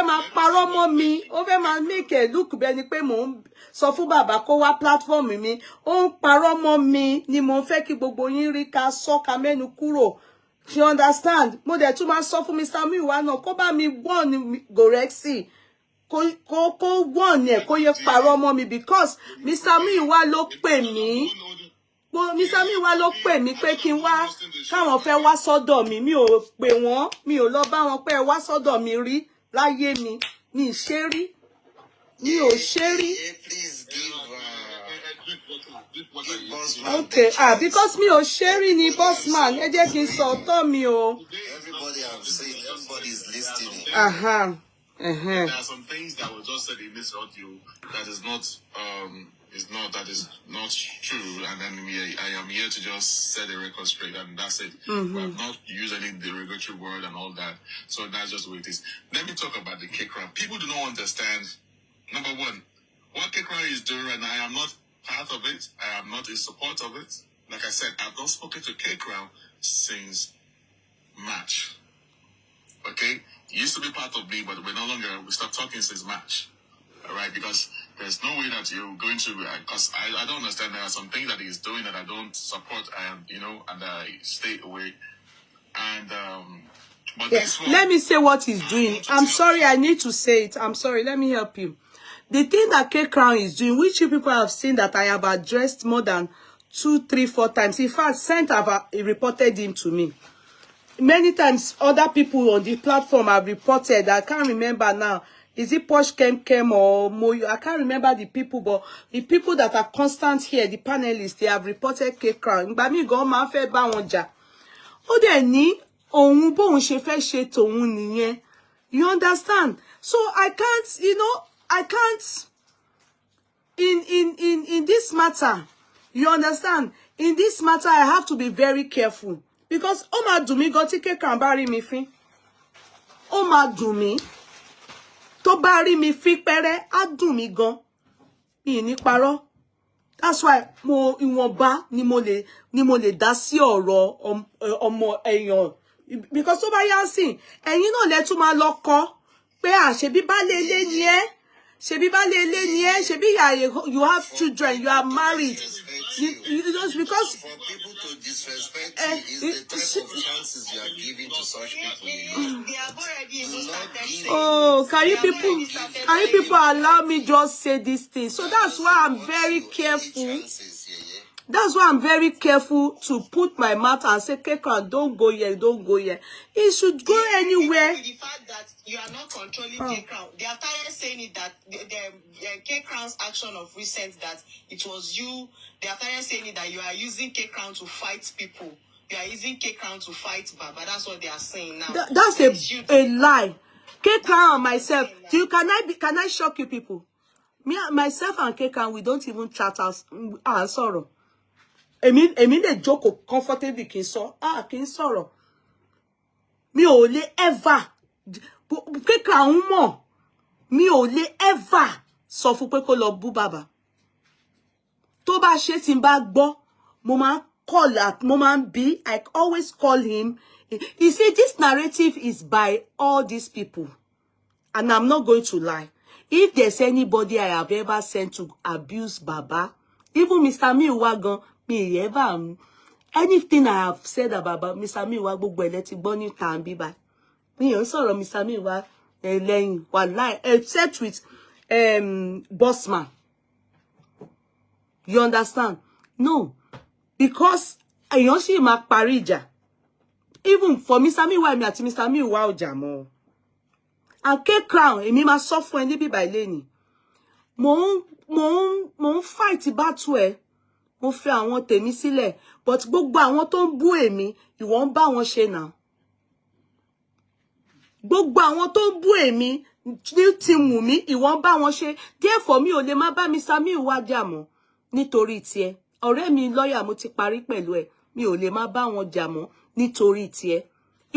máa parọ́ mọ́ mi. Ó fẹ́ máa make it look bẹ́ẹ̀ ni pé mò ń sọ fún bàbá kó wá platform mi. Ó ń parọ́ mọ́ mi ni mò ń fẹ́ kí gbogbo yín rí ká sọ ká mẹ́nu kúrò. You understand? Mo dẹ̀ tún máa sọ fún Mr. Muyiwa náà kó bá mi warn Gorexy. Kó warn ẹ̀ kó yẹ parọ́ mọ́ mi because Mr. Muyiwa ló pè mí. Mr. Muyiwa ló pè mí pé kí n wá káwọn fẹ́ wá sọ́dọ̀ mi. Mi ò pè wọ́n, mi ò lọ bá wọn pé wá sọ́dọ̀ mi rí láyé mi. Mi ṣe rí. Mi ò ṣe rí. Okay, because mi ò ṣe rí ni boss man. Ẹ jẹ́ kí n sọ ọ̀tọ̀ mi o. Everybody have seen, everybody is listening. There are some things that were just said in this audio that is not true, and then I am here to just set the record straight, and that's it. We have not used any derogatory word and all that, so that's just the way it is. Let me talk about the kick round. People do not understand. Number one, what kick round is doing right now. I am not part of it. I am not in support of it. Like I said, I've not spoken to kick round since March. Okay, it used to be part of me, but we're no longer. We stopped talking since March. All right, because there's no way that you're going to. Because I don't understand. There are some things that he's doing that I don't support. And I stay away. And but this one, let me say what he's doing. I'm sorry, I need to say it. I'm sorry. Let me help you. The thing that K Crown is doing, which you people have seen that I have addressed more than 2, 3, 4 times. In fact, have reported him to me. Many times, other people on the platform have reported. I can't remember now. Is it Posh Kem or Moyo? I can't remember the people, but the people that are constant here, the panelists, they have reported K Crown. But me go ma fe ba won ja. Ó dẹ̀ ní ohun bóun ṣe fẹ́ ṣe tòun nìyẹn. You understand? So I can't, in this matter, you understand? In this matter, I have to be very careful. Because ó máa dùn mí gan tí K Crown bá rí mi fín. Ó máa dùn mí. Tó bá rí mi fín pẹ́rẹ́, á dùn mí gan. Mi ní parọ́. That's why ìwọ̀nba ni mo lè dá sí ọ̀rọ̀ ọmọ èèyàn. Because tó bá yá sìn, ẹ̀yin náà lẹ tún máa lọ kọ́ pé ṣebí baálé ilé ni ẹ́. Ṣebí baálé ilé ni ẹ́. Ṣebí you have children, you are married. Just because for people to disrespect you is the type of chances you are giving to such people. They have already even started. Oh, can you people allow me just say this thing? So that's why I'm very careful. That's why I'm very careful to put my mouth and say, K-Crown, don't go here, don't go here. It should go anywhere. The fact that you are not controlling K-Crown, they are tired saying it that the K-Crown's action of recent, that it was you. They are tired saying it that you are using K-Crown to fight people. You are using K-Crown to fight Baba. That's what they are saying now. That's a lie. K-Crown and myself. Can I shock you people? Me, myself and K-Crown, we don't even chat as sorrow. I mean they joke comfortably kí n sọ̀rọ̀. Mi ò lè ever K-Crown mọ̀. Mi ò lè ever sọ fún pé kó lọ bú bàbá. Tó bá ṣe tí n bá gbọ́, mo máa call at I always call him. You see, this narrative is by all these people. And I'm not going to lie. If there's anybody I have ever sent to abuse Baba, even Mr. Muyiwa, me ever, anything I have said about Mr. Muyiwa, gbogbo ele ti gbọ́ ní tan bí báyìí. Mi ò sọ̀rọ̀ Mr. Muyiwa lẹ́yìn wallahi, except with Bossman. You understand? No. Because èèyàn sì máa parí ìjà. Even for Mr. Muyiwa, mi àti Mr. Muyiwa ò jà mọ́. And K-Crown, èmi máa sọ fún ẹ níbí báyìí lẹ́ni. Mo ń fight battle ẹ. Mo fẹ́ àwọn tèmi sílẹ̀, but gbogbo àwọn tó ń bú èmi, ìwọ ń bá wọn ṣe náà. Gbogbo àwọn tó ń bú èmi, ti wù mí, ìwọ ń bá wọn ṣe. Therefore, mi ò lè má bá Mr. Muyiwa jà mọ́ nítorí tiẹ̀. Ọ̀rẹ́ mi lọ́yà mo ti parí pẹ̀lú ẹ. Mi ò lè má bá wọn jà mọ́ nítorí tiẹ̀.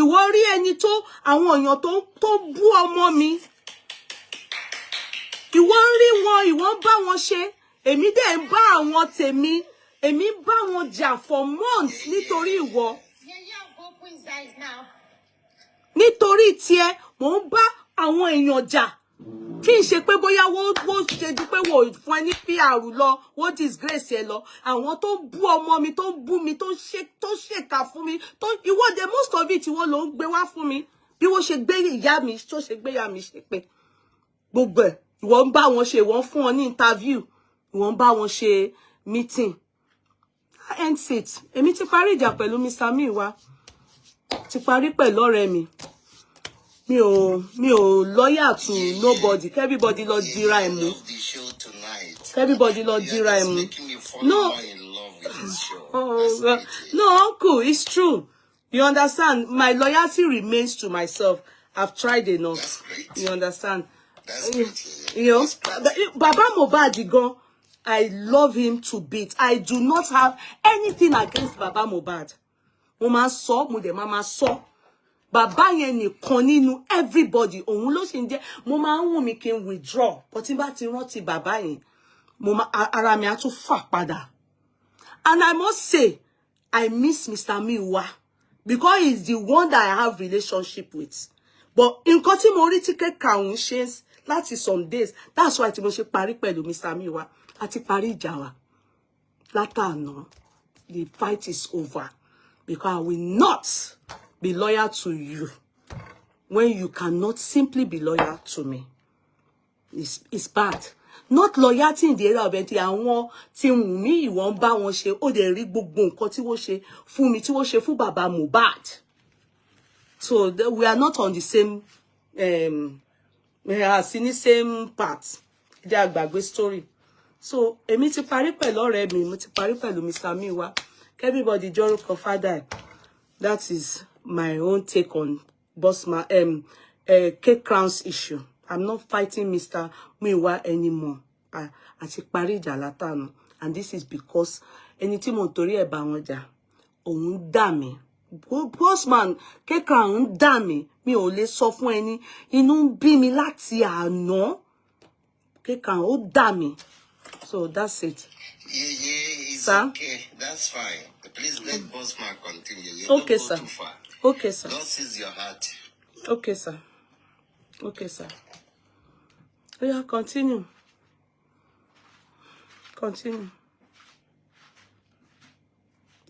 Ìwọ rí ẹni tó àwọn èèyàn tó bú ọmọ mi. Ìwọ rí wọn, ìwọ ń bá wọn ṣe. Èmi dẹ̀ ń bá àwọn tèmi. Èmi bá wọn jà for months nítorí ìwọ. Nítorí tiẹ̀, mò ń bá àwọn èèyàn jà. Kí n ṣe pé bóyá wọ́n ṣe di pé wọ́n fún ẹ ní PR lọ, wọ́n disgrace ẹ lọ. Àwọn tó bú ọmọ mi, tó bú mi, tó ṣèkà fún mi, ìwọ dẹ̀ most of it ìwọ ló ń gbé wá fún mi. Bí wọ́n ṣe gbé ìyá mi, tó ṣe gbé ìyá mi ṣe pé. Gbogbo ẹ̀, ìwọ ń bá wọn ṣe, ìwọ ń fún wọn ní interview, ìwọ ń bá wọn ṣe meeting. End it. Èmi ti parí ìjà pẹ̀lú Mr. Muyiwa. Ti parí pẹ̀lú ọ̀rẹ́ mi. Mi ò lawyer to nobody. Everybody lọ dira ẹ̀ mú. Everybody lọ dira ẹ̀ mú. No. No, uncle, it's true. You understand? My loyalty remains to myself. I've tried enough. You understand? You know, Baba Mohbad gan, I love him to bits. I do not have anything against Baba Mohbad. Mo máa sọ, mo dẹ̀ máa sọ. Bàbá yẹn nìkan nínú everybody. Òun ló ṣe ń jẹ́, mo máa ń wù mí kí n withdraw. But tí bá ti rántí bàbá yẹn, ara mi á tún fà padà. And I must say, I miss Mr. Muyiwa because he's the one that I have relationship with. But nǹkan tí mo rí tí K-Crown ṣe láti some days, that's why tí mo ṣe parí pẹ̀lú Mr. Muyiwa. Àti parí ìjà wa. Látàná, the fight is over. Because I will not be loyal to you when you cannot simply be loyal to me. It's bad. Not loyalty in the area of ẹntì àwọn tí wù mí ìwọ ń bá wọn ṣe, ó dẹ̀ rí gbogbo nǹkan tí wọ́n ṣe fún mi, tí wọ́n ṣe fún bàbá Mohbad. So we are not on the same we are in the same part. They are gbàgbé story. So èmi ti parí pẹ̀lú ọ̀rẹ́ mi, mo ti parí pẹ̀lú Mr. Muyiwa. Everybody jọ́rùkọ father. That is my own take on Bossman K-Crown's issue. I'm not fighting Mr. Muyiwa anymore. Àti parí ìjà látàná. And this is because ẹni tí mo torí ẹ̀ bá wọn jà, òun dà mí. Bossman K-Crown dà mí. Mi ò lè sọ fún ẹni, inú ń bí mi láti àná. K-Crown ó dà mí. So that's it. Yeah, it's sir? Okay. That's fine. Please let Bossman continue. You Okay, don't go sir. too far. Okay, sir. Don't seize your heart. Okay, sir. Okay, sir. Yeah, continue. Continue.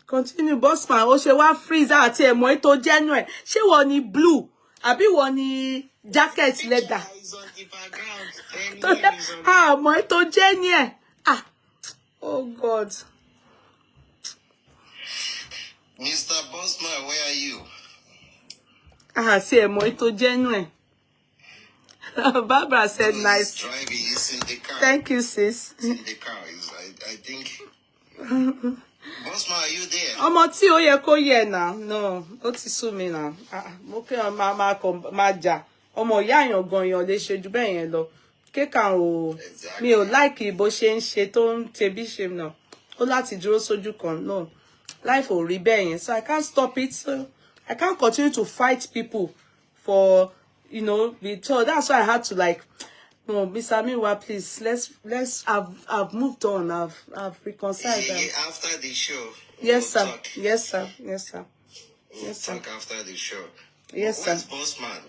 Continue, Bossman. Ó ṣe wá freezer àti ẹ̀mọ́ ètò genuine. Ṣé wọ́n ní blue? Àbí wọ́n ní jacket leather? Ah, ẹ̀mọ́ ètò genuine. Ah, oh God. Mr. Bossman, where are you? See a moito genuine. Barbara said No, nice. He's driving. He's in the car. Thank you, sis. He's in the car. I think. Bossman, are you there? Ọmọ tí ó yẹ kó yẹ now. No, ó ti sú mi now. Mo kí wọn máa jà. Ọmọ ìyá àyàn gan yàn lè ṣe jù bẹ́ẹ̀ yẹn lọ. Kéka o mi ò like bó ṣe ń ṣe tó ń ṣe bí ṣe náà. Ó láti dúró sójú kan. No. Life ò rí bẹ́ẹ̀ yẹn. So I can't stop it. So I can't continue to fight people for, you know, be told. That's why I had to like, no, Mr. Muyiwa, please, let's I've moved on. I've reconciled them. After the show. Yes, sir. Talk. Yes, sir. Yes, sir. Yes, sir. Talk after the show. Yes, sir. Where's Bossman?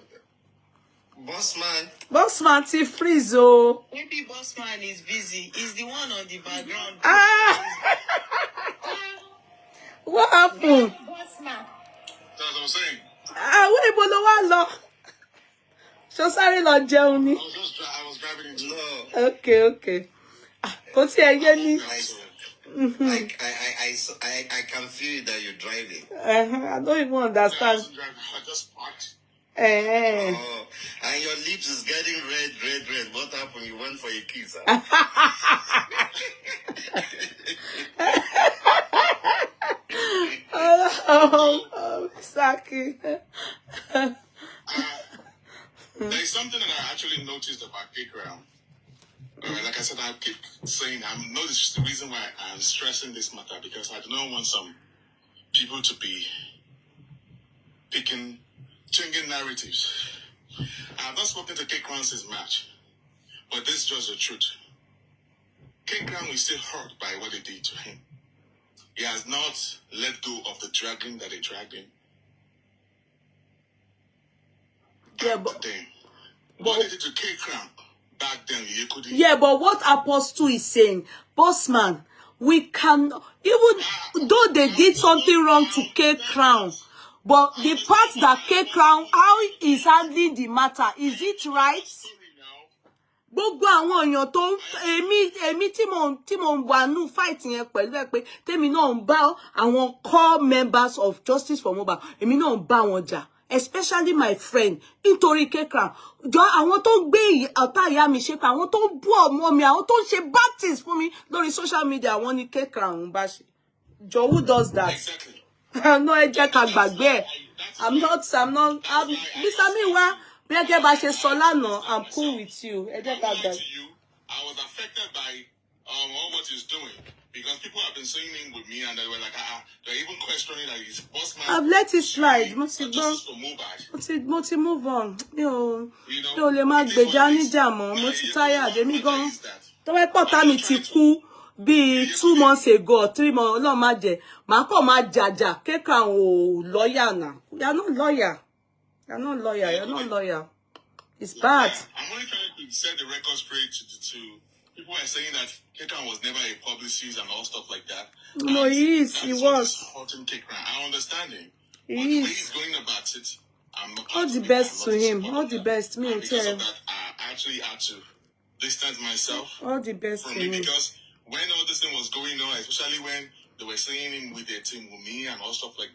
Bossman. Bossman, ti freeze, oh. Maybe Bossman is busy. He's the one on the background. What happened? That's what I'm saying. Where ibo lo wá lọ? Ṣó sáré lọ jẹun ni? I was driving into Okay. Kò tí ẹ yé ní. I can feel that you're driving. I don't even understand. I just parked. Oh, and your lips is getting red. What happened? You went for a kiss, huh? Saki. There's something that I actually noticed about Courtroom. Like I said, I keep saying, I know this is the reason why I'm stressing this matter, because I do not want some people to be changing narratives. I have not spoken to Courtroom since March, but this is just the truth. Courtroom is still hurt by what they did to him. He has not let go of the dragging that they dragged him. What they did to Courtroom back then, you couldn't. Yeah, but what Apostle is saying, Bossman, we can, even though they did something wrong to Courtroom, but the part that Courtroom, how is handling the matter, is it right? Gbogbo àwọn èèyàn tó èmi tí mo wà nù fight yẹn pẹ̀lú ẹ pé tèmi náà ń bá àwọn core members of Justice for Mohbad èmi náà ń bá wọn jà, especially my friend nítorí Courtroom jọ àwọn tó ń gbé ọ̀tá ìyá mi ṣe pé àwọn tó ń bú ọmọ mi àwọn tó ń ṣe bad things fún mi lórí social media àwọn ni Courtroom ń bá ṣe jọ who does that? Exactly. No, ẹ jẹ́ ká gbàgbé ẹ̀. I'm not Mr. Muyiwa. I'm cool with you. I was affected by all what he's doing, because people have been saying him with me, and they were like, they're even questioning that he's Bossman. I've let it slide. Mo ti move on. Mi ò lè máa gbèjà níjà mọ́. Mo ti tired. Èmi gan. Tó wẹ́ pọ̀tá mi ti kú bí 2 months ago or 3 months. Ọlọ́run má jẹ́. Màá kọ̀ máa jàjà. Courtroom ò lawyer náà. You're not lawyer. You're not lawyer. It's bad. I'm only trying to set the record straight to people are saying that Courtroom was never a publicist and all stuff like that. No, he is. He was. I understand him. He is. He's going about it. I'm not. All the best to him. All the best. Me because of that, I actually had to distance myself. All the best from to him, him. because when all this thing was going on, especially when they were saying him with their team with me and all stuff like that.